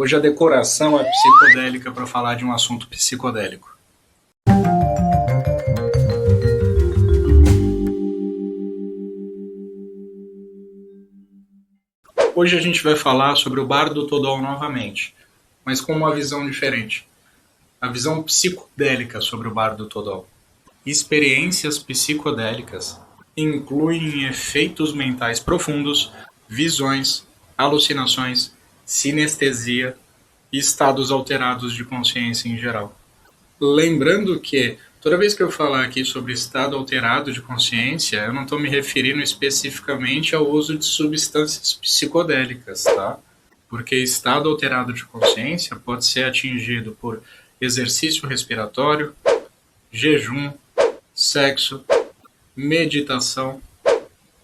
Hoje a decoração é psicodélica para falar de um assunto psicodélico. Hoje a gente vai falar sobre o Bardo Todol novamente, mas com uma visão diferente. A visão psicodélica sobre o Bardo Todol. Experiências psicodélicas incluem efeitos mentais profundos, visões, alucinações, sinestesia e estados alterados de consciência em geral. Lembrando que, toda vez que eu falar aqui sobre estado alterado de consciência, eu não estou me referindo especificamente ao uso de substâncias psicodélicas, tá? Porque estado alterado de consciência pode ser atingido por exercício respiratório, jejum, sexo, meditação,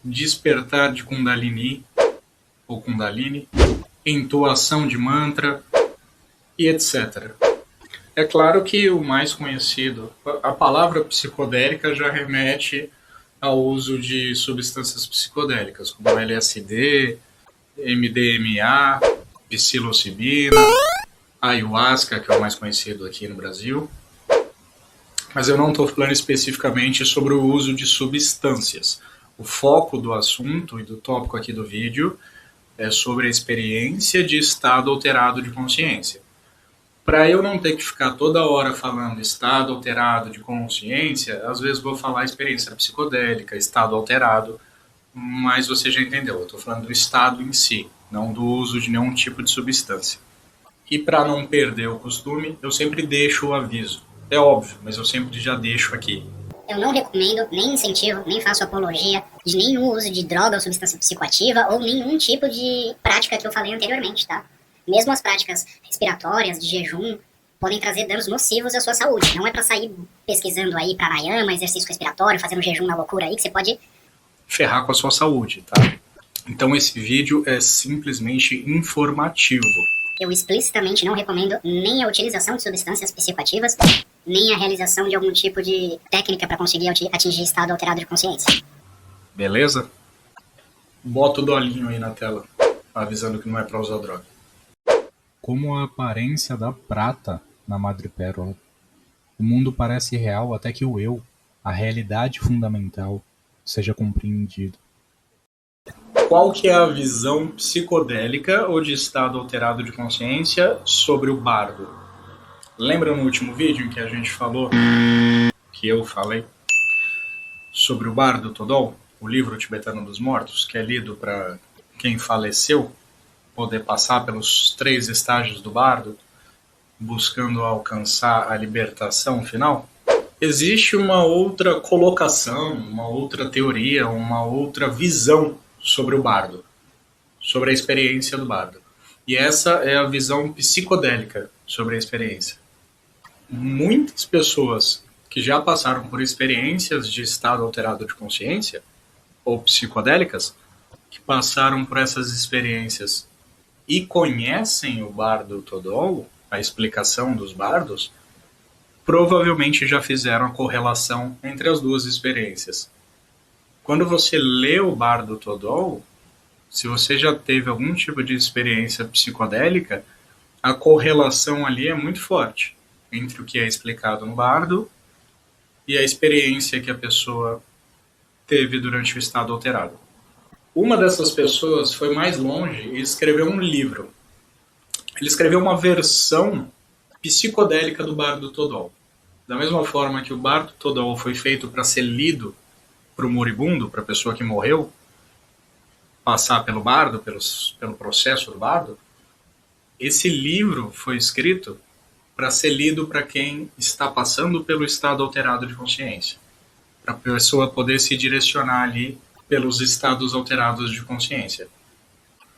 despertar de Kundalini ou Kundalini, entoação de mantra e etc. É claro que o mais conhecido, a palavra psicodélica já remete ao uso de substâncias psicodélicas, como LSD, MDMA, psilocibina, ayahuasca, que é o mais conhecido aqui no Brasil. Mas eu não estou falando especificamente sobre o uso de substâncias. O foco do assunto e do tópico aqui do vídeo é sobre a experiência de estado alterado de consciência. Para eu não ter que ficar toda hora falando estado alterado de consciência, às vezes vou falar experiência psicodélica, estado alterado, mas você já entendeu, eu estou falando do estado em si, não do uso de nenhum tipo de substância. E para não perder o costume, eu sempre deixo o aviso. É óbvio, mas eu sempre já deixo aqui. Eu não recomendo, nem incentivo, nem faço apologia de nenhum uso de droga ou substância psicoativa ou nenhum tipo de prática que eu falei anteriormente, tá? Mesmo as práticas respiratórias, de jejum, podem trazer danos nocivos à sua saúde. Não é pra sair pesquisando aí pranayama, exercício respiratório, fazendo jejum na loucura aí, que você pode ferrar com a sua saúde, tá? Então esse vídeo é simplesmente informativo. Eu explicitamente não recomendo nem a utilização de substâncias psicoativas, nem a realização de algum tipo de técnica para conseguir atingir estado alterado de consciência. Beleza? Bota o dolinho aí na tela, avisando que não é para usar droga. Como a aparência da prata na madrepérola, o mundo parece real até que o eu, a realidade fundamental, seja compreendido. Qual que é a visão psicodélica ou de estado alterado de consciência sobre o bardo? Lembra no último vídeo em que a gente falou, que eu falei, sobre o Bardo Todol, o livro tibetano dos mortos, que é lido para quem faleceu poder passar pelos 3 estágios do bardo, buscando alcançar a libertação final? Existe uma outra colocação, uma outra teoria, uma outra visão sobre o bardo, sobre a experiência do bardo. E essa é a visão psicodélica sobre a experiência. Muitas pessoas que já passaram por experiências de estado alterado de consciência, ou psicodélicas, que passaram por essas experiências e conhecem o Bardo Todol, a explicação dos bardos, provavelmente já fizeram a correlação entre as duas experiências. Quando você lê o Bardo Todol, se você já teve algum tipo de experiência psicodélica, a correlação ali é muito forte entre o que é explicado no bardo e a experiência que a pessoa teve durante o estado alterado. Uma dessas pessoas foi mais longe e escreveu um livro. Ele escreveu uma versão psicodélica do Bardo Todol. Da mesma forma que o Bardo Todol foi feito para ser lido para o moribundo, para a pessoa que morreu, passar pelo bardo, pelo processo do bardo, esse livro foi escrito para ser lido para quem está passando pelo estado alterado de consciência, para a pessoa poder se direcionar ali pelos estados alterados de consciência.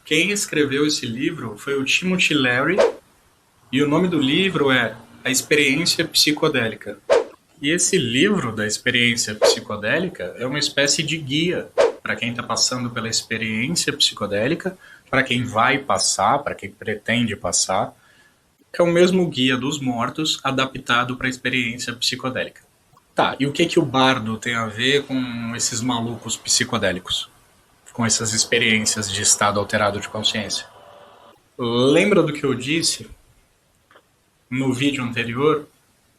Quem escreveu esse livro foi o Timothy Leary, e o nome do livro é A Experiência Psicodélica. E esse livro da experiência psicodélica é uma espécie de guia para quem está passando pela experiência psicodélica, para quem vai passar, para quem pretende passar. É o mesmo guia dos mortos adaptado para a experiência psicodélica. Tá, e o que o bardo tem a ver com esses malucos psicodélicos? Com essas experiências de estado alterado de consciência? Lembra do que eu disse no vídeo anterior?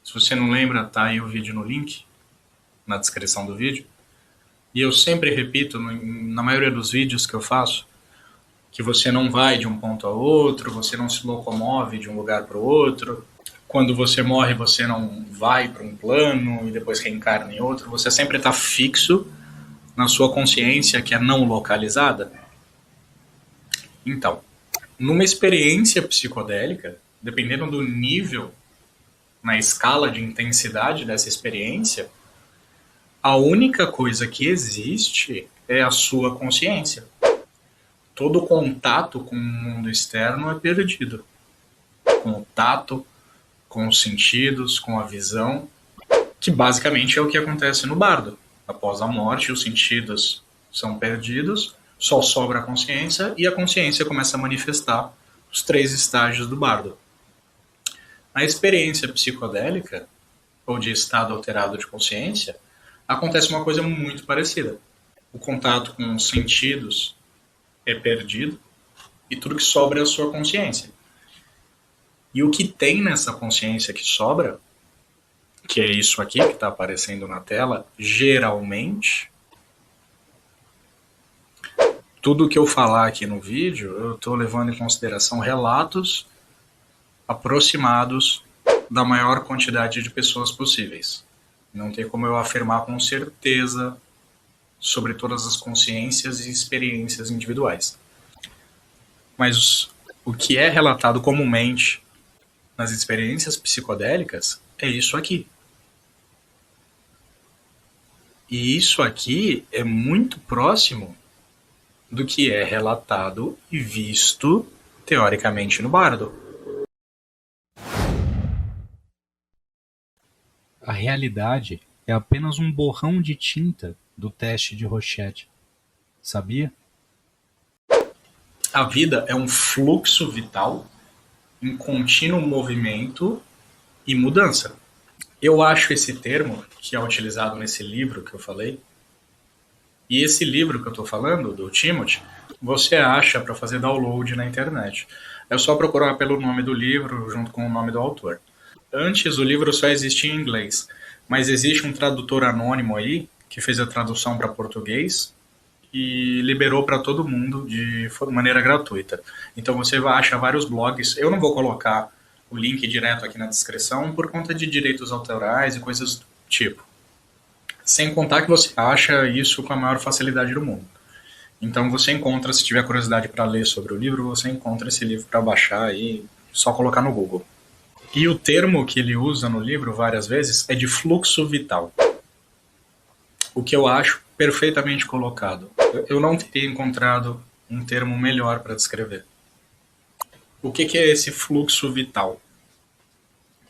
Se você não lembra, tá aí o vídeo no link, na descrição do vídeo. E eu sempre repito, na maioria dos vídeos que eu faço, que você não vai de um ponto a outro, você não se locomove de um lugar para o outro. Quando você morre, você não vai para um plano e depois reencarna em outro. Você sempre está fixo na sua consciência, que é não localizada. Então, numa experiência psicodélica, dependendo do nível, na escala de intensidade dessa experiência, a única coisa que existe é a sua consciência. Todo contato com o mundo externo é perdido. Com o tato, com os sentidos, com a visão, que basicamente é o que acontece no bardo. Após a morte, os sentidos são perdidos, só sobra a consciência, e a consciência começa a manifestar os 3 estágios do bardo. A experiência psicodélica, ou de estado alterado de consciência, acontece uma coisa muito parecida. O contato com os sentidos é perdido, e tudo que sobra é a sua consciência. E o que tem nessa consciência que sobra, que é isso aqui que está aparecendo na tela, geralmente, tudo que eu falar aqui no vídeo, eu estou levando em consideração relatos aproximados da maior quantidade de pessoas possíveis. Não tem como eu afirmar com certeza sobre todas as consciências e experiências individuais. Mas o que é relatado comumente nas experiências psicodélicas é isso aqui. E isso aqui é muito próximo do que é relatado e visto teoricamente no bardo. A realidade é apenas um borrão de tinta do teste de Rorschach. Sabia? A vida é um fluxo vital em contínuo movimento e mudança. Eu acho esse termo, que é utilizado nesse livro que eu falei, e esse livro que eu estou falando, do Timothy, você acha para fazer download na internet. É só procurar pelo nome do livro junto com o nome do autor. Antes o livro só existia em inglês, mas existe um tradutor anônimo aí, que fez a tradução para português e liberou para todo mundo de maneira gratuita. Então você vai achar vários blogs. Eu não vou colocar o link direto aqui na descrição por conta de direitos autorais e coisas do tipo. Sem contar que você acha isso com a maior facilidade do mundo. Então você encontra, se tiver curiosidade para ler sobre o livro, você encontra esse livro para baixar aí, só colocar no Google. E o termo que ele usa no livro várias vezes é de fluxo vital. O que eu acho perfeitamente colocado. Eu não teria encontrado um termo melhor para descrever. O que é esse fluxo vital?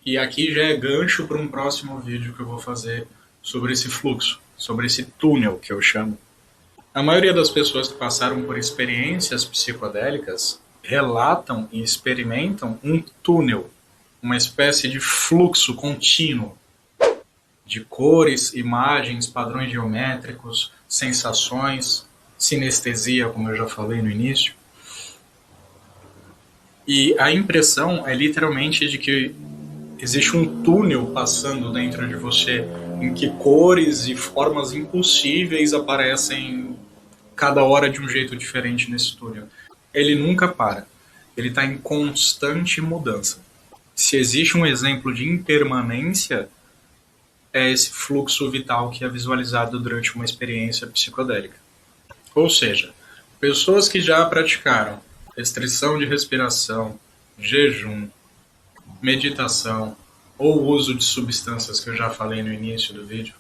E aqui já é gancho para um próximo vídeo que eu vou fazer sobre esse fluxo, sobre esse túnel que eu chamo. A maioria das pessoas que passaram por experiências psicodélicas relatam e experimentam um túnel, uma espécie de fluxo contínuo de cores, imagens, padrões geométricos, sensações, sinestesia, como eu já falei no início. E a impressão é literalmente de que existe um túnel passando dentro de você, em que cores e formas impossíveis aparecem cada hora de um jeito diferente nesse túnel. Ele nunca para. Ele está em constante mudança. Se existe um exemplo de impermanência, é esse fluxo vital que é visualizado durante uma experiência psicodélica. Ou seja, pessoas que já praticaram restrição de respiração, jejum, meditação ou uso de substâncias que eu já falei no início do vídeo,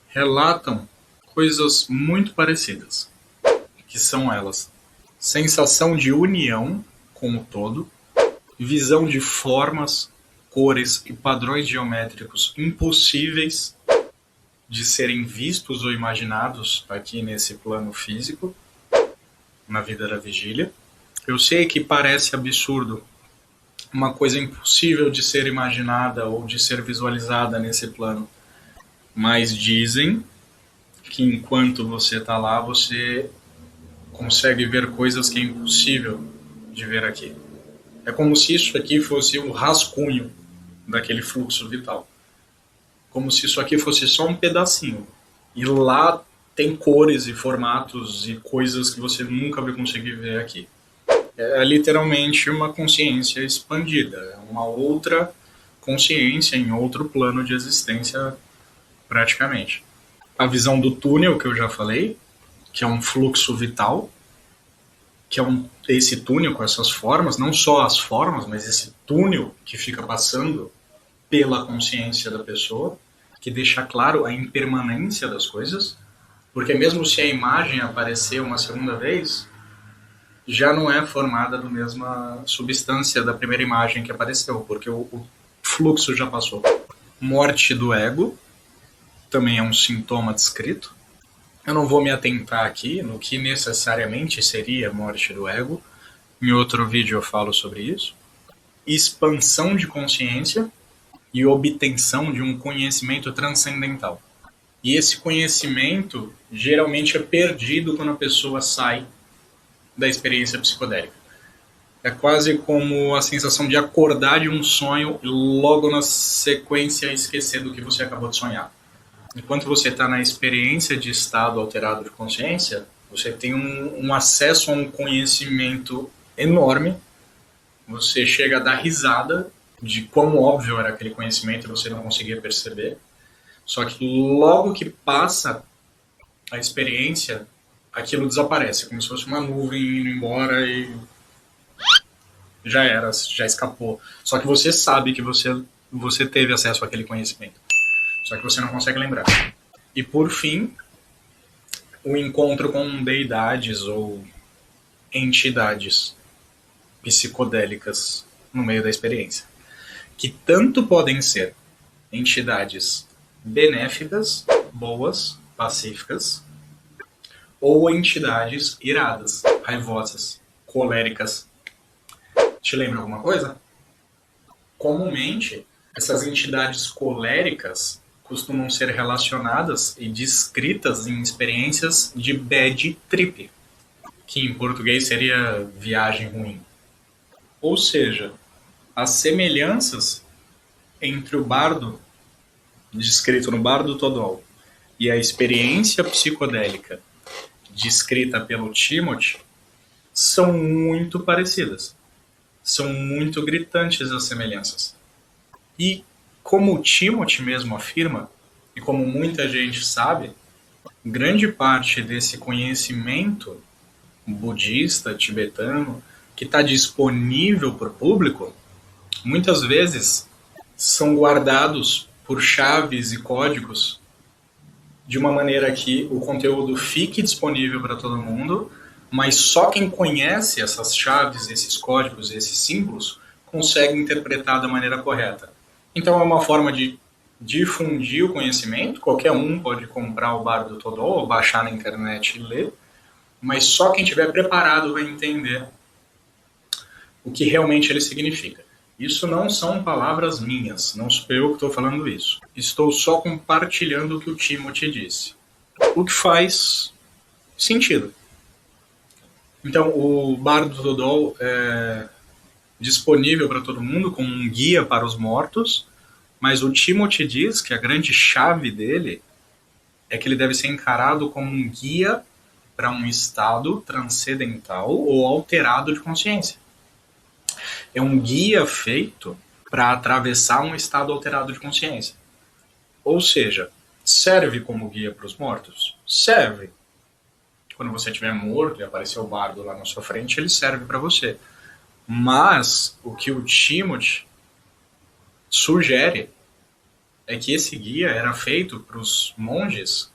relatam coisas muito parecidas, que são elas: sensação de união com o todo, visão de formas, cores e padrões geométricos impossíveis de serem vistos ou imaginados aqui nesse plano físico, na vida da vigília. Eu sei que parece absurdo, uma coisa impossível de ser imaginada ou de ser visualizada nesse plano, mas dizem que enquanto você está lá, você consegue ver coisas que é impossível de ver aqui. É como se isso aqui fosse o rascunho daquele fluxo vital. Como se isso aqui fosse só um pedacinho. E lá tem cores e formatos e coisas que você nunca vai conseguir ver aqui. É literalmente uma consciência expandida. É uma outra consciência em outro plano de existência, praticamente. A visão do túnel, que eu já falei, que é um fluxo vital, que é esse túnel com essas formas, não só as formas, mas esse túnel que fica passando pela consciência da pessoa, que deixa claro a impermanência das coisas, porque mesmo se a imagem aparecer uma segunda vez, já não é formada da mesma substância da primeira imagem que apareceu, porque o fluxo já passou. Morte do ego também é um sintoma descrito. Eu não vou me atentar aqui no que necessariamente seria morte do ego. Em outro vídeo eu falo sobre isso. Expansão de consciência e obtenção de um conhecimento transcendental. E esse conhecimento geralmente é perdido quando a pessoa sai da experiência psicodélica. É quase como a sensação de acordar de um sonho e logo na sequência esquecer do que você acabou de sonhar. Enquanto você está na experiência de estado alterado de consciência, você tem um acesso a um conhecimento enorme, você chega a dar risada de quão óbvio era aquele conhecimento e você não conseguia perceber. Só que logo que passa a experiência, aquilo desaparece, como se fosse uma nuvem indo embora e já era, já escapou. Só que você sabe que você teve acesso àquele conhecimento. Só que você não consegue lembrar. E por fim, o encontro com deidades ou entidades psicodélicas no meio da experiência, que tanto podem ser entidades benéficas, boas, pacíficas, ou entidades iradas, raivosas, coléricas. Te lembra alguma coisa? Comumente, essas entidades coléricas costumam ser relacionadas e descritas em experiências de bad trip, que em português seria viagem ruim. Ou seja, as semelhanças entre o bardo, descrito no Bardo Todol, e a experiência psicodélica descrita pelo Timothy são muito parecidas. São muito gritantes as semelhanças. E como o Timothy mesmo afirma, e como muita gente sabe, grande parte desse conhecimento budista, tibetano, que está disponível para o público, muitas vezes são guardados por chaves e códigos de uma maneira que o conteúdo fique disponível para todo mundo, mas só quem conhece essas chaves, esses códigos, esses símbolos, consegue interpretar da maneira correta. Então é uma forma de difundir o conhecimento, qualquer um pode comprar o Bardo Todol, ou baixar na internet e ler, mas só quem estiver preparado vai entender o que realmente ele significa. Isso não são palavras minhas, não sou eu que estou falando isso. Estou só compartilhando o que o Timothy disse. O que faz sentido. Então, o Bardo Todol é disponível para todo mundo como um guia para os mortos, mas o Timothy diz que a grande chave dele é que ele deve ser encarado como um guia para um estado transcendental ou alterado de consciência. É um guia feito para atravessar um estado alterado de consciência. Ou seja, serve como guia para os mortos? Serve. Quando você estiver morto e aparecer o bardo lá na sua frente, ele serve para você. Mas o que o Timothy sugere é que esse guia era feito para os monges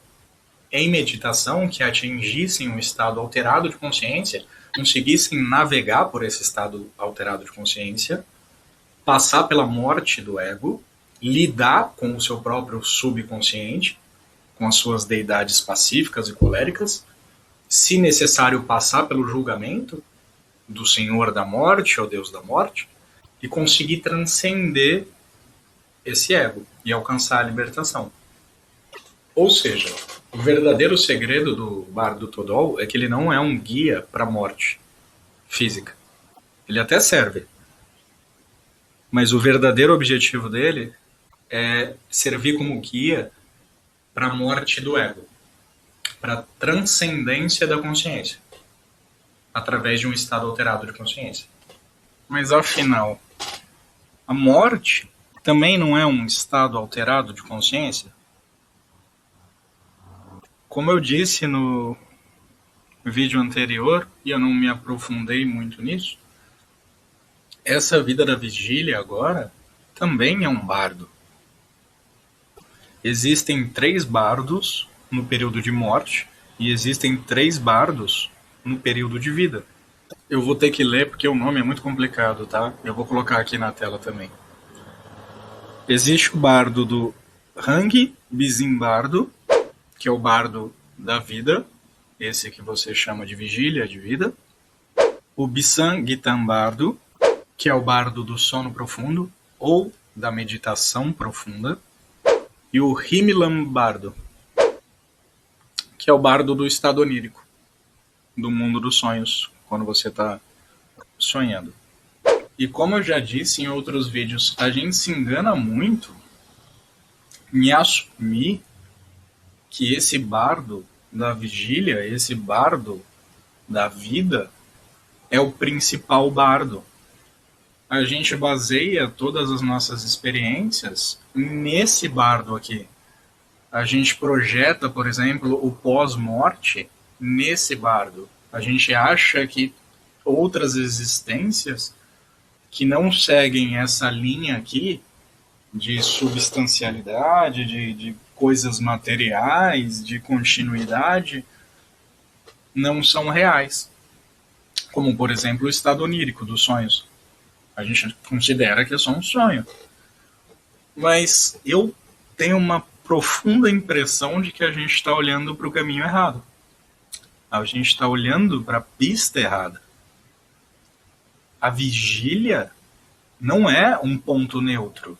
em meditação que atingissem um estado alterado de consciência, conseguissem navegar por esse estado alterado de consciência, passar pela morte do ego, lidar com o seu próprio subconsciente, com as suas deidades pacíficas e coléricas, se necessário passar pelo julgamento do Senhor da Morte, ou Deus da Morte, e conseguir transcender esse ego e alcançar a libertação. Ou seja, o verdadeiro segredo do Bardo Todol é que ele não é um guia para a morte física. Ele até serve, Mas o verdadeiro objetivo dele é servir como guia para a morte do ego, para a transcendência da consciência, através de um estado alterado de consciência. Mas afinal, a morte também não é um estado alterado de consciência? Como eu disse no vídeo anterior, e eu não me aprofundei muito nisso, essa vida da vigília agora também é um bardo. Existem 3 bardos no período de morte e existem 3 bardos no período de vida. Eu vou ter que ler porque o nome é muito complicado, tá? Eu vou colocar aqui na tela também. Existe o bardo do Rangi Bizimbardo, que é o bardo da vida, esse que você chama de vigília de vida. O Bisangitambardo, que é o bardo do sono profundo ou da meditação profunda. E o Himilambardo, que é o bardo do estado onírico, do mundo dos sonhos, quando você está sonhando. E como eu já disse em outros vídeos, a gente se engana muito em assumir que esse bardo da vigília, esse bardo da vida, é o principal bardo. A gente baseia todas as nossas experiências nesse bardo aqui. A gente projeta, por exemplo, o pós-morte nesse bardo. A gente acha que outras existências que não seguem essa linha aqui de substancialidade, de coisas materiais, de continuidade, não são reais. Como, por exemplo, o estado onírico dos sonhos. A gente considera que é só um sonho. Mas eu tenho uma profunda impressão de que a gente está olhando para o caminho errado. A gente está olhando para a pista errada. A vigília não é um ponto neutro.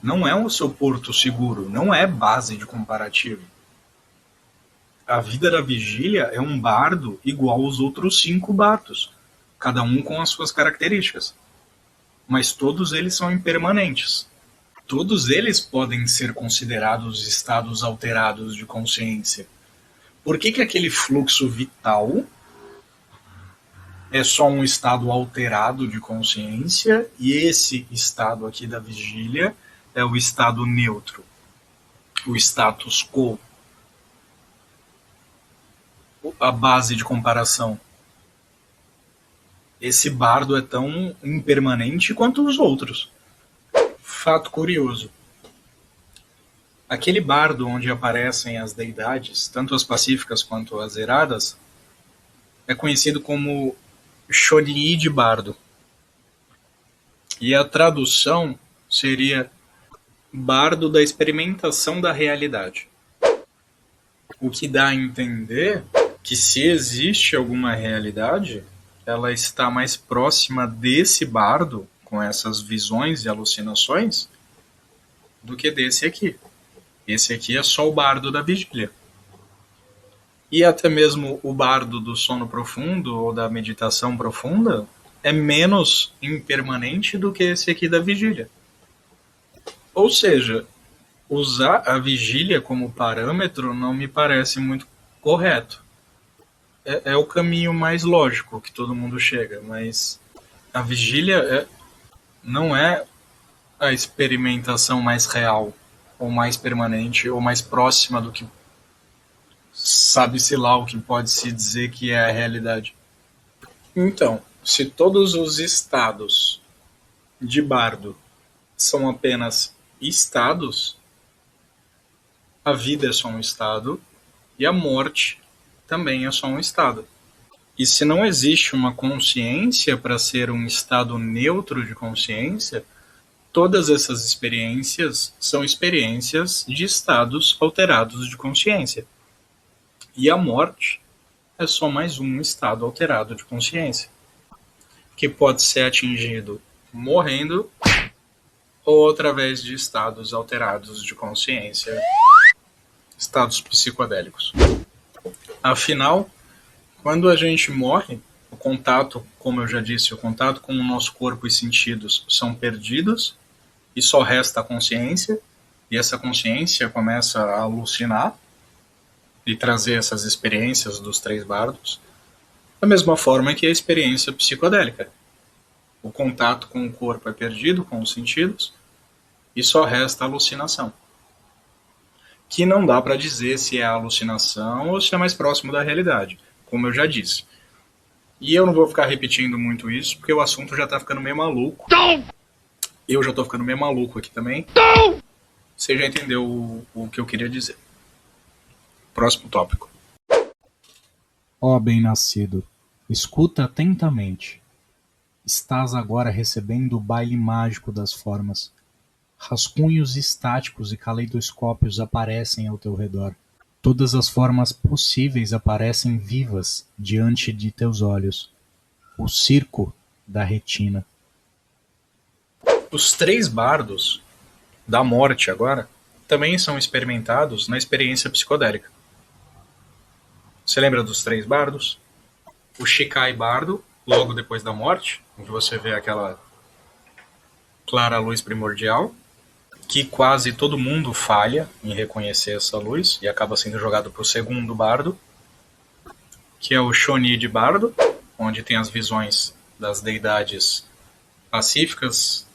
Não é o seu porto seguro. Não é base de comparativo. A vida da vigília é um bardo igual aos outros 5 bardos. Cada um com as suas características. Mas todos eles são impermanentes. Todos eles podem ser considerados estados alterados de consciência. Por que aquele fluxo vital é só um estado alterado de consciência e esse estado aqui da vigília é o estado neutro, o status quo, a base de comparação? Esse bardo é tão impermanente quanto os outros. Fato curioso. Aquele bardo onde aparecem as deidades, tanto as pacíficas quanto as iradas, é conhecido como Shonii de bardo. E a tradução seria bardo da experimentação da realidade. O que dá a entender que se existe alguma realidade, ela está mais próxima desse bardo, com essas visões e alucinações, do que desse aqui. Esse aqui é só o bardo da vigília. E até mesmo o bardo do sono profundo ou da meditação profunda é menos impermanente do que esse aqui da vigília. Ou seja, usar a vigília como parâmetro não me parece muito correto. É o caminho mais lógico que todo mundo chega, mas a vigília não é a experimentação mais real, ou mais permanente, ou mais próxima do que sabe-se lá o que pode se dizer que é a realidade. Então, se todos os estados de bardo são apenas estados, a vida é só um estado e a morte também é só um estado. E se não existe uma consciência para ser um estado neutro de consciência, todas essas experiências são experiências de estados alterados de consciência. E a morte é só mais um estado alterado de consciência, que pode ser atingido morrendo ou através de estados alterados de consciência, estados psicodélicos. Afinal, quando a gente morre, O contato, como eu já disse, o contato com o nosso corpo e sentidos são perdidos e só resta a consciência, e essa consciência começa a alucinar e trazer essas experiências dos três bardos, da mesma forma que a experiência psicodélica. O contato com o corpo é perdido, com os sentidos, e só resta a alucinação. Que não dá para dizer se é alucinação ou se é mais próximo da realidade, como eu já disse. E eu não vou ficar repetindo muito isso, porque o assunto já tá ficando meio maluco. Eu já tô ficando meio maluco aqui também. Você já entendeu o que eu queria dizer. Próximo tópico. Ó bem-nascido, escuta atentamente. Estás agora recebendo o baile mágico das formas. Rascunhos estáticos e caleidoscópios aparecem ao teu redor. Todas as formas possíveis aparecem vivas diante de teus olhos. O circo da retina. Os três bardos da morte agora também são experimentados na experiência psicodélica. Você lembra dos três bardos? O Shikai Bardo, logo depois da morte, em que você vê aquela clara luz primordial, que quase todo mundo falha em reconhecer essa luz e acaba sendo jogado para o segundo bardo, que é o Shonid Bardo, onde tem as visões das deidades pacíficas,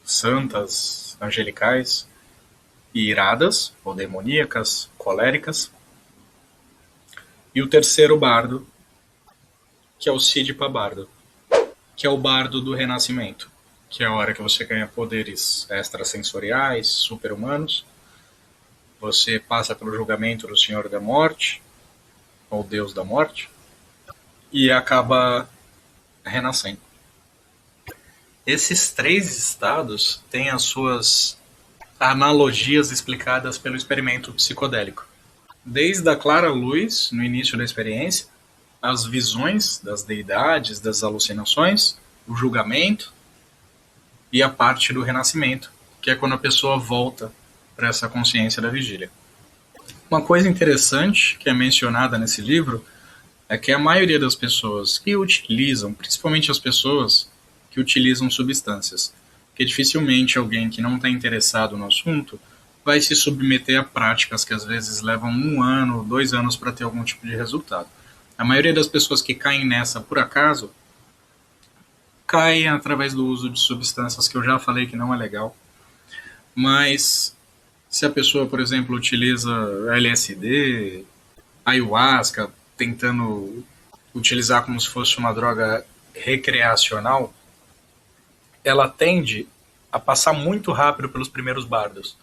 santas, angelicais e iradas, ou demoníacas, coléricas. E o terceiro bardo, que é o Sidpa Bardo, que é o bardo do renascimento, que é a hora que você ganha poderes extrasensoriais, super-humanos, você passa pelo julgamento do Senhor da Morte, ou Deus da Morte, e acaba renascendo. Esses três estados têm as suas analogias explicadas pelo experimento psicodélico. Desde a clara luz, no início da experiência, as visões das deidades, das alucinações, o julgamento e a parte do renascimento, que é quando a pessoa volta para essa consciência da vigília. Uma coisa interessante que é mencionada nesse livro é que a maioria das pessoas que utilizam, principalmente as pessoas que utilizam substâncias, porque dificilmente alguém que não está interessado no assunto vai se submeter a práticas que às vezes levam 1 ano, 2 anos para ter algum tipo de resultado. A maioria das pessoas que caem nessa por acaso, caem através do uso de substâncias que eu já falei que não é legal. Mas se a pessoa, por exemplo, utiliza LSD, ayahuasca, tentando utilizar como se fosse uma droga recreacional, ela tende a passar muito rápido pelos primeiros bardos.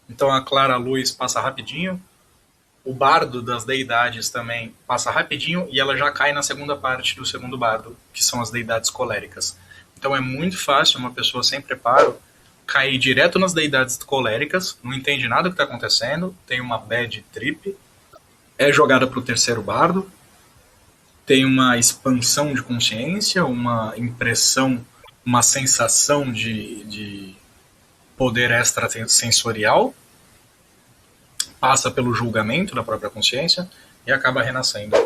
Então a clara luz passa rapidinho, o bardo das deidades também passa rapidinho e ela já cai na segunda parte do segundo bardo, que são as deidades coléricas. Então é muito fácil uma pessoa sem preparo cair direto nas deidades coléricas, não entende nada do que está acontecendo, tem uma bad trip, é jogada para o terceiro bardo, tem uma expansão de consciência, uma impressão, uma sensação de poder extrasensorial, passa pelo julgamento da própria consciência e acaba renascendo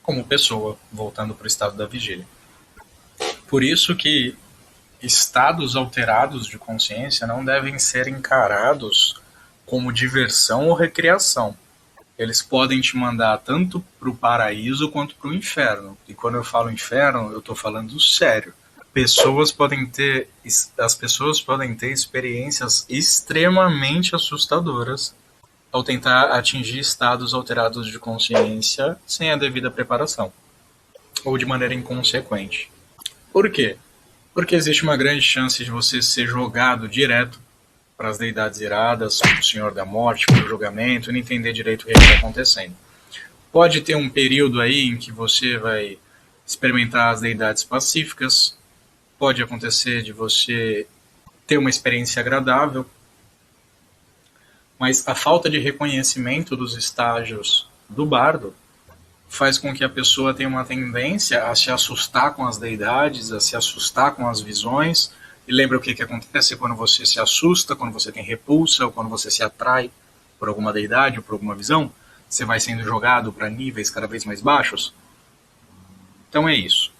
como pessoa, voltando para o estado da vigília. Por isso que estados alterados de consciência não devem ser encarados como diversão ou recreação. Eles podem te mandar tanto para o paraíso quanto para o inferno. E quando eu falo inferno, eu estou falando sério. As pessoas podem ter experiências extremamente assustadoras ao tentar atingir estados alterados de consciência sem a devida preparação, ou de maneira inconsequente. Por quê? Porque existe uma grande chance de você ser jogado direto para as deidades iradas, para o Senhor da Morte, para o julgamento, e não entender direito o que está acontecendo. Pode ter um período aí em que você vai experimentar as deidades pacíficas, pode acontecer de você ter uma experiência agradável, mas a falta de reconhecimento dos estágios do bardo faz com que a pessoa tenha uma tendência a se assustar com as deidades, a se assustar com as visões. E lembra o que acontece quando você se assusta, quando você tem repulsa, ou quando você se atrai por alguma deidade ou por alguma visão? Você vai sendo jogado para níveis cada vez mais baixos? Então é isso.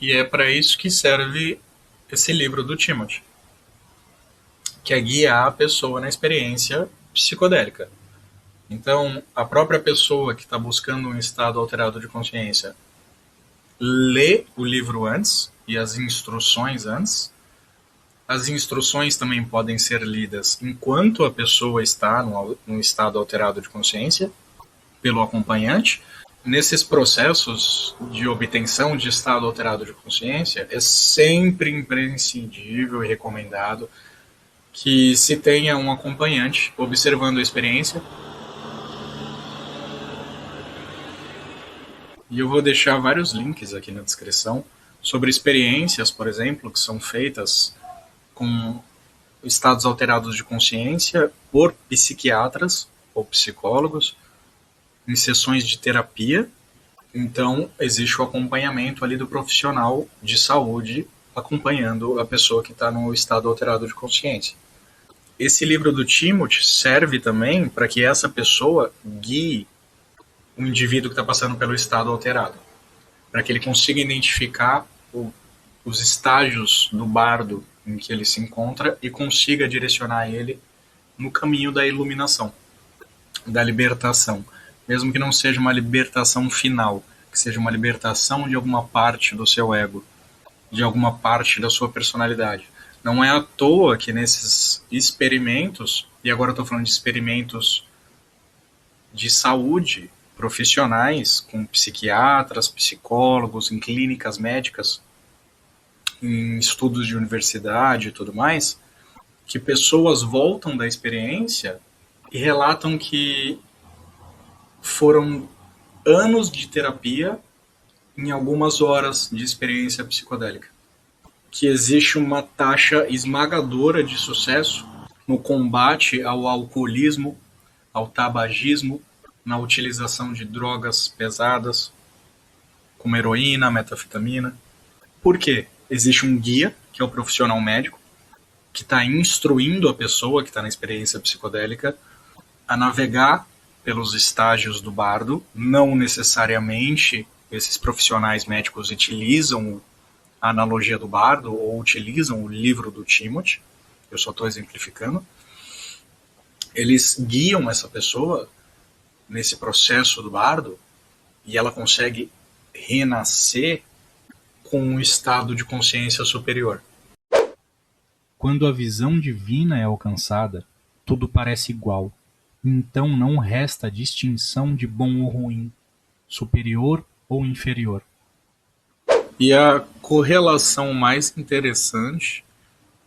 E é para isso que serve esse livro do Timothy, que é guiar a pessoa na experiência psicodélica. Então, a própria pessoa que está buscando um estado alterado de consciência lê o livro antes e as instruções antes. As instruções também podem ser lidas enquanto a pessoa está num estado alterado de consciência, pelo acompanhante. Nesses processos de obtenção de estado alterado de consciência, é sempre imprescindível e recomendado que se tenha um acompanhante observando a experiência. E eu vou deixar vários links aqui na descrição sobre experiências, por exemplo, que são feitas com estados alterados de consciência por psiquiatras ou psicólogos em sessões de terapia. Então, existe o acompanhamento ali do profissional de saúde acompanhando a pessoa que está no estado alterado de consciência. Esse livro do Timothy serve também para que essa pessoa guie o indivíduo que está passando pelo estado alterado, para que ele consiga identificar os estágios do bardo em que ele se encontra e consiga direcionar ele no caminho da iluminação, da libertação, mesmo que não seja uma libertação final, que seja uma libertação de alguma parte do seu ego, de alguma parte da sua personalidade. Não é à toa que nesses experimentos, e agora eu estou falando de experimentos de saúde, profissionais, com psiquiatras, psicólogos, em clínicas médicas, em estudos de universidade e tudo mais, que pessoas voltam da experiência e relatam que foram anos de terapia em algumas horas de experiência psicodélica. Que existe uma taxa esmagadora de sucesso no combate ao alcoolismo, ao tabagismo, na utilização de drogas pesadas, como heroína, metafetamina. Por quê? Existe um guia, que é o profissional médico, que está instruindo a pessoa que está na experiência psicodélica a navegar pelos estágios do bardo. Não necessariamente esses profissionais médicos utilizam a analogia do bardo ou utilizam o livro do Timothy, eu só estou exemplificando. Eles guiam essa pessoa nesse processo do bardo e ela consegue renascer com um estado de consciência superior. Quando a visão divina é alcançada, tudo parece igual. Então não resta distinção de bom ou ruim, superior ou inferior. E a correlação mais interessante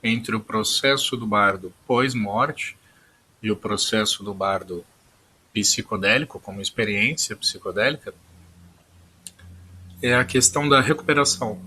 entre o processo do bardo pós-morte e o processo do bardo psicodélico, como experiência psicodélica, é a questão da recuperação.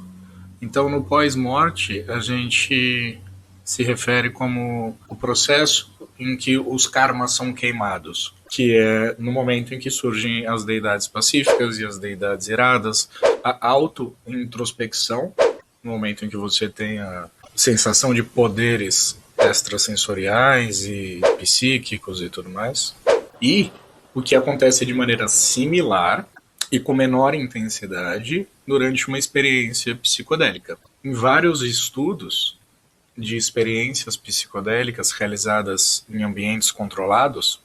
Então, no pós-morte, a gente se refere como o processo em que os karmas são queimados, que é no momento em que surgem as deidades pacíficas e as deidades iradas, a auto-introspecção, no momento em que você tem a sensação de poderes extrasensoriais e psíquicos e tudo mais, e o que acontece de maneira similar e com menor intensidade durante uma experiência psicodélica. Em vários estudos de experiências psicodélicas realizadas em ambientes controlados,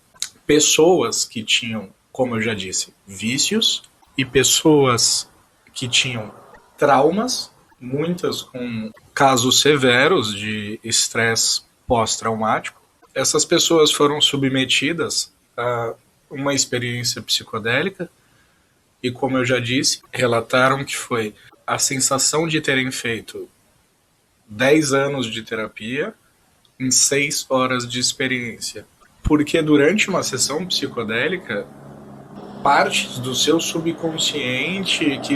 pessoas que tinham, como eu já disse, vícios e pessoas que tinham traumas, muitas com casos severos de estresse pós-traumático, essas pessoas foram submetidas a uma experiência psicodélica e, como eu já disse, relataram que foi a sensação de terem feito 10 anos de terapia em 6 horas de experiência. Porque durante uma sessão psicodélica, partes do seu subconsciente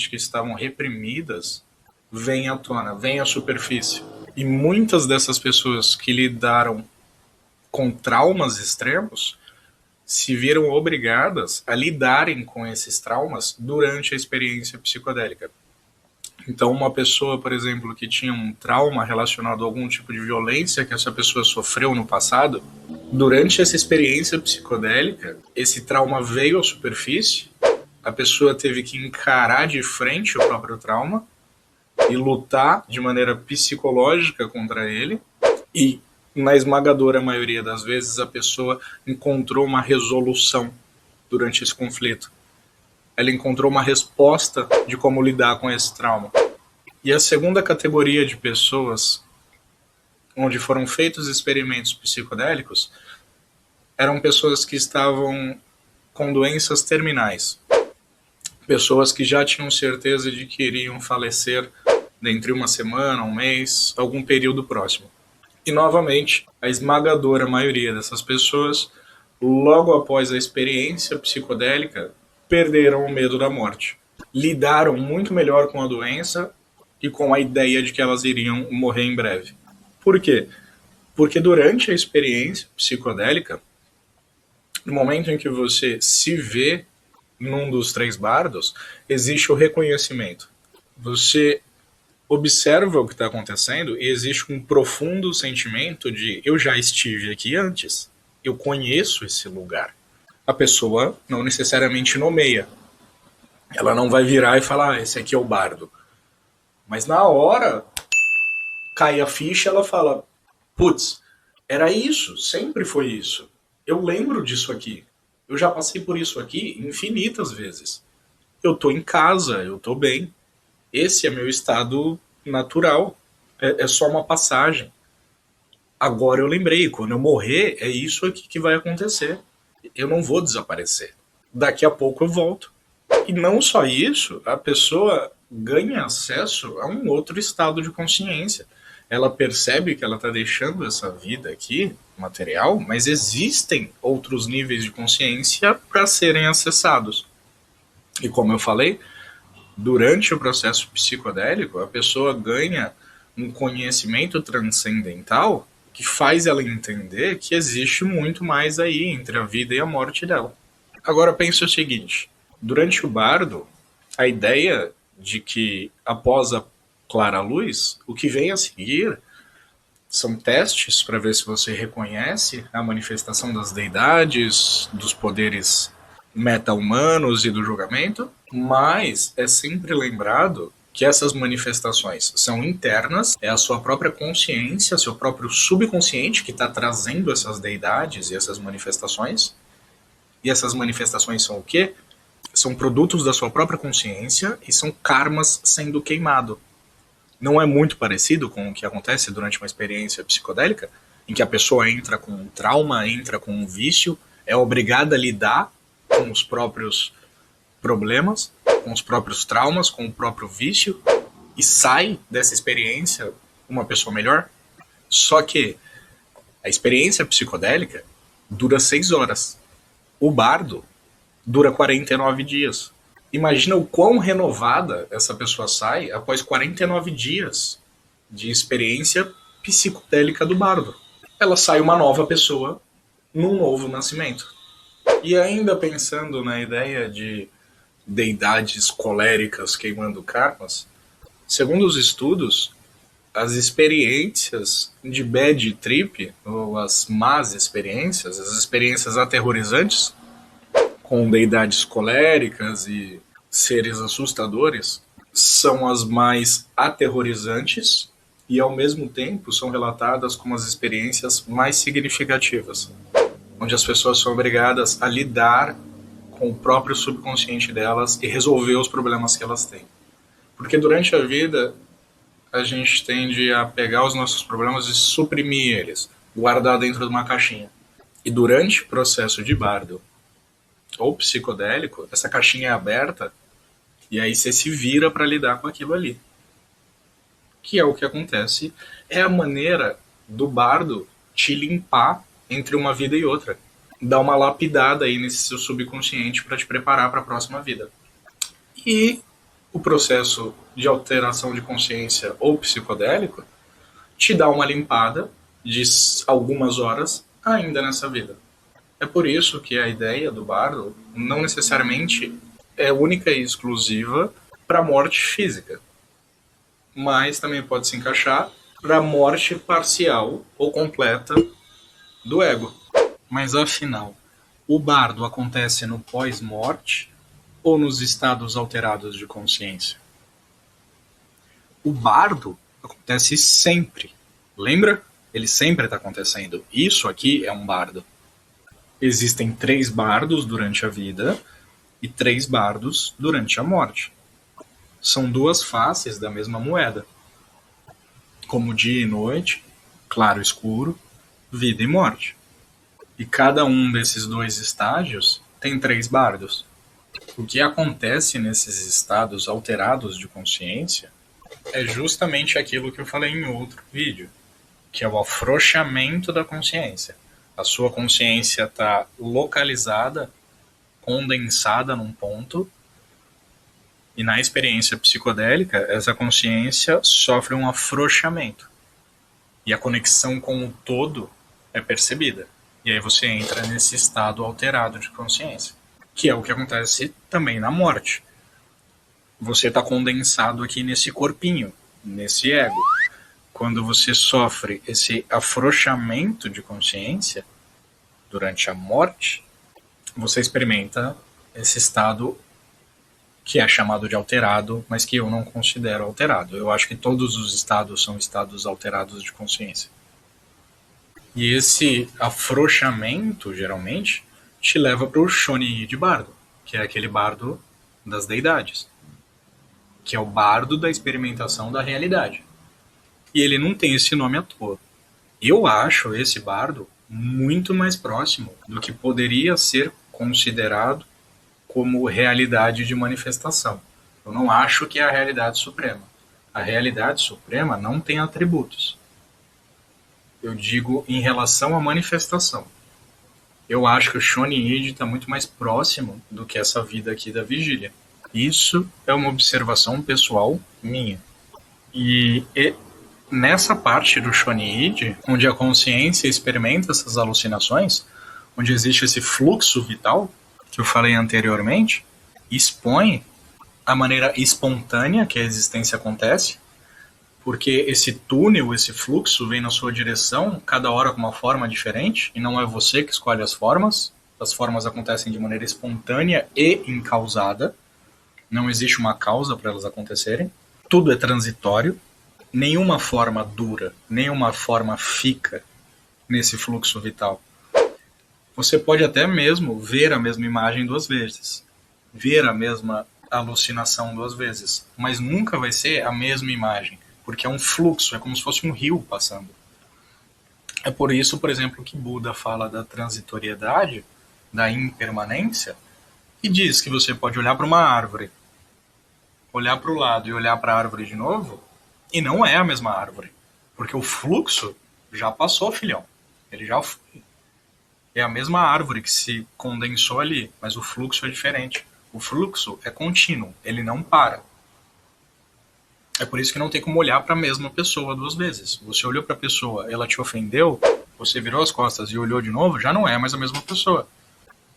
que estavam reprimidas vêm à tona, vêm à superfície. E muitas dessas pessoas que lidaram com traumas extremos se viram obrigadas a lidarem com esses traumas durante a experiência psicodélica. Então, uma pessoa, por exemplo, que tinha um trauma relacionado a algum tipo de violência que essa pessoa sofreu no passado, Durante essa experiência psicodélica, esse trauma veio à superfície, a pessoa teve que encarar de frente o próprio trauma e lutar de maneira psicológica contra ele, e na esmagadora maioria das vezes a pessoa encontrou uma resolução durante esse conflito. Ela encontrou uma resposta de como lidar com esse trauma. E a segunda categoria de pessoas onde foram feitos experimentos psicodélicos eram pessoas que estavam com doenças terminais. Pessoas que já tinham certeza de que iriam falecer dentro de uma semana, um mês, algum período próximo. E, novamente, a esmagadora maioria dessas pessoas, logo após a experiência psicodélica, perderam o medo da morte. Lidaram muito melhor com a doença e com a ideia de que elas iriam morrer em breve. Por quê? Porque durante a experiência psicodélica, no momento em que você se vê num dos três bardos, existe o reconhecimento. Você observa o que está acontecendo e existe um profundo sentimento de eu já estive aqui antes, eu conheço esse lugar. A pessoa não necessariamente nomeia. Ela não vai virar e falar, esse aqui é o bardo. Mas na hora, cai a ficha, ela fala, putz, era isso, sempre foi isso. Eu lembro disso aqui. Eu já passei por isso aqui infinitas vezes. Eu tô em casa, eu tô bem. Esse é meu estado natural. É só uma passagem. Agora eu lembrei, quando eu morrer, é isso aqui que vai acontecer. Eu não vou desaparecer. Daqui a pouco eu volto. E não só isso, a pessoa ganha acesso a um outro estado de consciência. Ela percebe que ela está deixando essa vida aqui, material, mas existem outros níveis de consciência para serem acessados. E como eu falei, durante o processo psicodélico, a pessoa ganha um conhecimento transcendental que faz ela entender que existe muito mais aí entre a vida e a morte dela. Agora pense o seguinte, durante o bardo, a ideia de que após a clara luz, o que vem a seguir são testes para ver se você reconhece a manifestação das deidades, dos poderes meta-humanos e do julgamento, mas é sempre lembrado que essas manifestações são internas, é a sua própria consciência, seu próprio subconsciente que está trazendo essas deidades e essas manifestações. E essas manifestações são o quê? São produtos da sua própria consciência e são karmas sendo queimado. Não é muito parecido com o que acontece durante uma experiência psicodélica, em que a pessoa entra com um trauma, entra com um vício, é obrigada a lidar com os próprios problemas, com os próprios traumas, com o próprio vício, e sai dessa experiência uma pessoa melhor? Só que a experiência psicodélica dura 6 horas. O bardo dura 49 dias. Imagina o quão renovada essa pessoa sai após 49 dias de experiência psicodélica do bardo. Ela sai uma nova pessoa num novo nascimento. E ainda pensando na ideia de deidades coléricas queimando karmas, segundo os estudos, as experiências de bad trip, ou as más experiências, as experiências aterrorizantes, com deidades coléricas e seres assustadores, são as mais aterrorizantes e, ao mesmo tempo, são relatadas como as experiências mais significativas, onde as pessoas são obrigadas a lidar com o próprio subconsciente delas e resolver os problemas que elas têm. Porque durante a vida, a gente tende a pegar os nossos problemas e suprimir eles, guardar dentro de uma caixinha. E durante o processo de bardo ou psicodélico, essa caixinha é aberta e aí você se vira para lidar com aquilo ali. Que é o que acontece, é a maneira do bardo te limpar entre uma vida e outra. Dar uma lapidada aí nesse seu subconsciente para te preparar para a próxima vida. E o processo de alteração de consciência ou psicodélico te dá uma limpada de algumas horas ainda nessa vida. É por isso que a ideia do bardo não necessariamente é única e exclusiva para a morte física, mas também pode se encaixar para a morte parcial ou completa do ego. Mas afinal, o bardo acontece no pós-morte ou nos estados alterados de consciência? O bardo acontece sempre. Lembra? Ele sempre está acontecendo. Isso aqui é um bardo. Existem 3 bardos durante a vida e 3 bardos durante a morte. São 2 faces da mesma moeda. Como dia e noite, claro e escuro, vida e morte. E cada um desses 2 estágios tem 3 bardos. O que acontece nesses estados alterados de consciência é justamente aquilo que eu falei em outro vídeo, que é o afrouxamento da consciência. A sua consciência está localizada, condensada num ponto, e na experiência psicodélica, essa consciência sofre um afrouxamento. E a conexão com o todo é percebida. E aí você entra nesse estado alterado de consciência, que é o que acontece também na morte. Você está condensado aqui nesse corpinho, nesse ego. Quando você sofre esse afrouxamento de consciência durante a morte, você experimenta esse estado que é chamado de alterado, mas que eu não considero alterado. Eu acho que todos os estados são estados alterados de consciência. E esse afrouxamento, geralmente, te leva para o Shoni de bardo, que é aquele bardo das deidades, que é o bardo da experimentação da realidade. E ele não tem esse nome à toa. Eu acho esse bardo muito mais próximo do que poderia ser considerado como realidade de manifestação. Eu não acho que é a realidade suprema. A realidade suprema não tem atributos. Eu digo em relação à manifestação. Eu acho que o Shoni está muito mais próximo do que essa vida aqui da vigília. Isso é uma observação pessoal minha. E nessa parte do Shoni, onde a consciência experimenta essas alucinações, onde existe esse fluxo vital, que eu falei anteriormente, expõe a maneira espontânea que a existência acontece, porque esse túnel, esse fluxo vem na sua direção, cada hora com uma forma diferente, e não é você que escolhe as formas acontecem de maneira espontânea e incausada, não existe uma causa para elas acontecerem, tudo é transitório, nenhuma forma dura, nenhuma forma fica nesse fluxo vital. Você pode até mesmo ver a mesma imagem 2 vezes, ver a mesma alucinação 2 vezes, mas nunca vai ser a mesma imagem, porque é um fluxo, é como se fosse um rio passando. É por isso, por exemplo, que Buda fala da transitoriedade, da impermanência, e diz que você pode olhar para uma árvore, olhar para o lado e olhar para a árvore de novo, e não é a mesma árvore, porque o fluxo já passou, filhão, ele já foi. É a mesma árvore que se condensou ali, mas o fluxo é diferente. O fluxo é contínuo, ele não para. É por isso que não tem como olhar para a mesma pessoa 2 vezes. Você olhou para a pessoa, ela te ofendeu, você virou as costas e olhou de novo, já não é mais a mesma pessoa.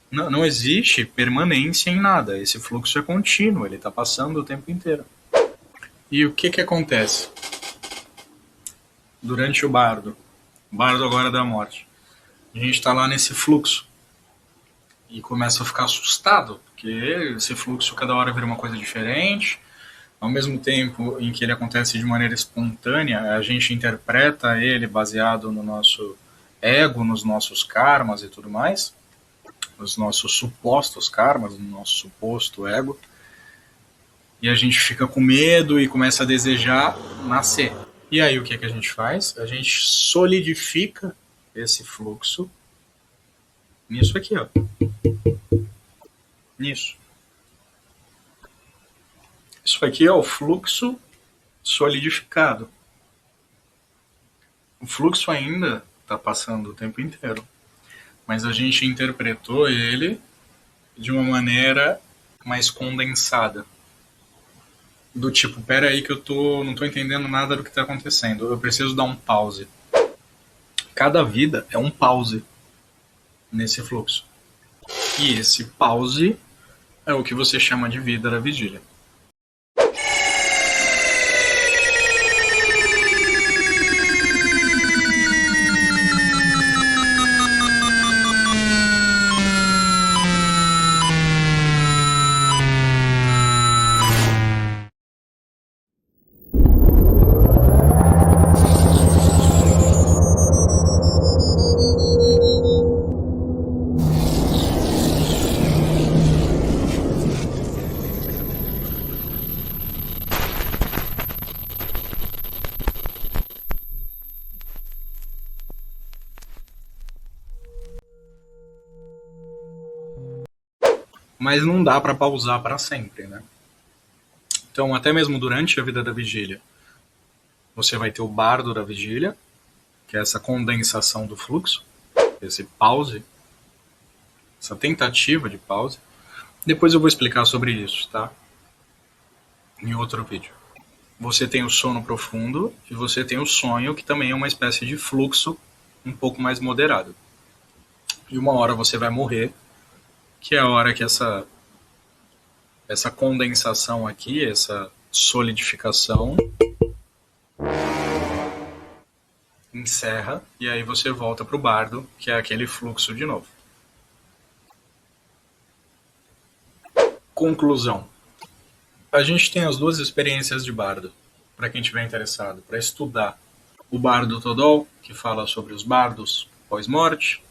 Não existe permanência em nada, esse fluxo é contínuo, ele está passando o tempo inteiro. E o que acontece? Durante o bardo agora da morte, a gente está lá nesse fluxo e começa a ficar assustado, porque esse fluxo cada hora vira uma coisa diferente, ao mesmo tempo em que ele acontece de maneira espontânea, a gente interpreta ele baseado no nosso ego, nos nossos karmas e tudo mais, nos nossos supostos karmas, no nosso suposto ego, e a gente fica com medo e começa a desejar nascer. E aí o que a gente faz? A gente solidifica esse fluxo nisso aqui, ó. Nisso. Isso aqui é o fluxo solidificado. O fluxo ainda está passando o tempo inteiro, mas a gente interpretou ele de uma maneira mais condensada. Do tipo, pera aí que eu não estou entendendo nada do que está acontecendo. Eu preciso dar um pause. Cada vida é um pause nesse fluxo. E esse pause é o que você chama de vida da vigília. mas não dá para pausar para sempre, né? Então, até mesmo durante a vida da vigília, você vai ter o bardo da vigília, que é essa condensação do fluxo, esse pause, essa tentativa de pause. Depois eu vou explicar sobre isso, tá? Em outro vídeo. Você tem o sono profundo e você tem o sonho, que também é uma espécie de fluxo um pouco mais moderado. E uma hora você vai morrer, que é a hora que essa condensação aqui, essa solidificação encerra, e aí você volta para o bardo, que é aquele fluxo de novo. Conclusão. A gente tem as duas experiências de bardo, para quem estiver interessado, para estudar o bardo Todol, que fala sobre os bardos pós-morte.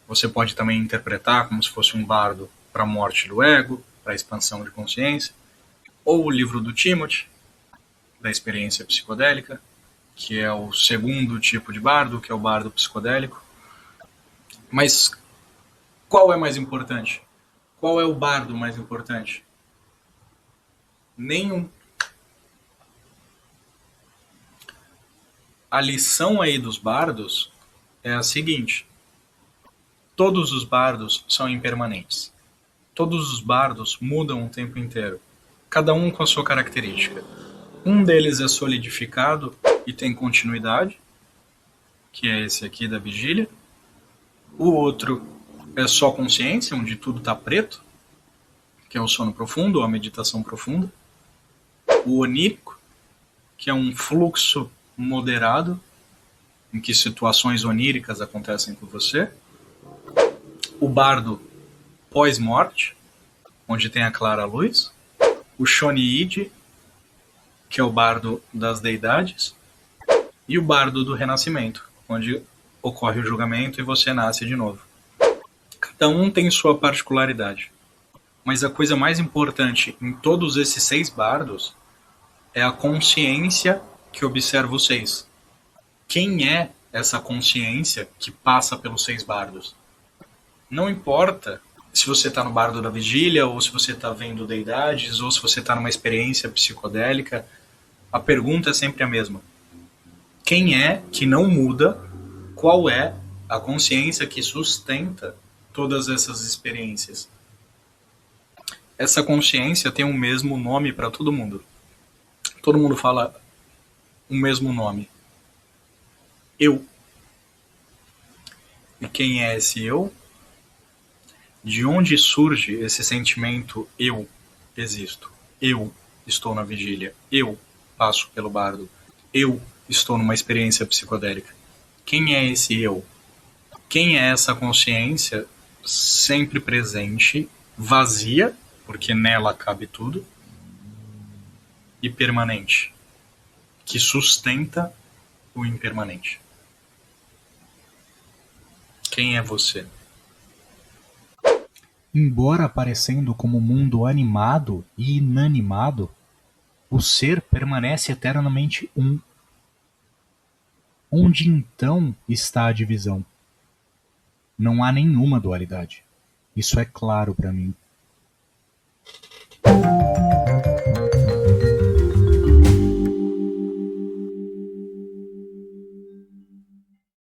Você pode também interpretar como se fosse um bardo para a morte do ego, para a expansão de consciência. Ou o livro do Timothy, da experiência psicodélica, que é o segundo tipo de bardo, que é o bardo psicodélico. Mas qual é mais importante? Qual é o bardo mais importante? Nenhum. A lição aí dos bardos é a seguinte: todos os bardos são impermanentes. Todos os bardos mudam o tempo inteiro, cada um com a sua característica. Um deles é solidificado e tem continuidade, que é esse aqui da vigília. O outro é só consciência, onde tudo está preto, que é o sono profundo ou a meditação profunda. O onírico, que é um fluxo moderado, em que situações oníricas acontecem com você. O bardo pós-morte, onde tem a clara luz. O Shoniide, que é o bardo das deidades. E o bardo do renascimento, onde ocorre o julgamento e você nasce de novo. Cada um tem sua particularidade. Mas a coisa mais importante em todos esses 6 bardos é a consciência que observa os 6. Quem é essa consciência que passa pelos 6 bardos? Não importa se você está no bardo da vigília, ou se você está vendo deidades, ou se você está numa experiência psicodélica, a pergunta é sempre a mesma. Quem é que não muda? Qual é a consciência que sustenta todas essas experiências? Essa consciência tem o mesmo nome para todo mundo. Todo mundo fala o mesmo nome. Eu. E quem é esse eu? De onde surge esse sentimento eu existo? Eu estou na vigília. Eu passo pelo bardo. Eu estou numa experiência psicodélica. Quem é esse eu? Quem é essa consciência sempre presente, vazia, porque nela cabe tudo, e permanente, que sustenta o impermanente? Quem é você? Embora aparecendo como mundo animado e inanimado, o ser permanece eternamente um. Onde então está a divisão? Não há nenhuma dualidade. Isso é claro para mim.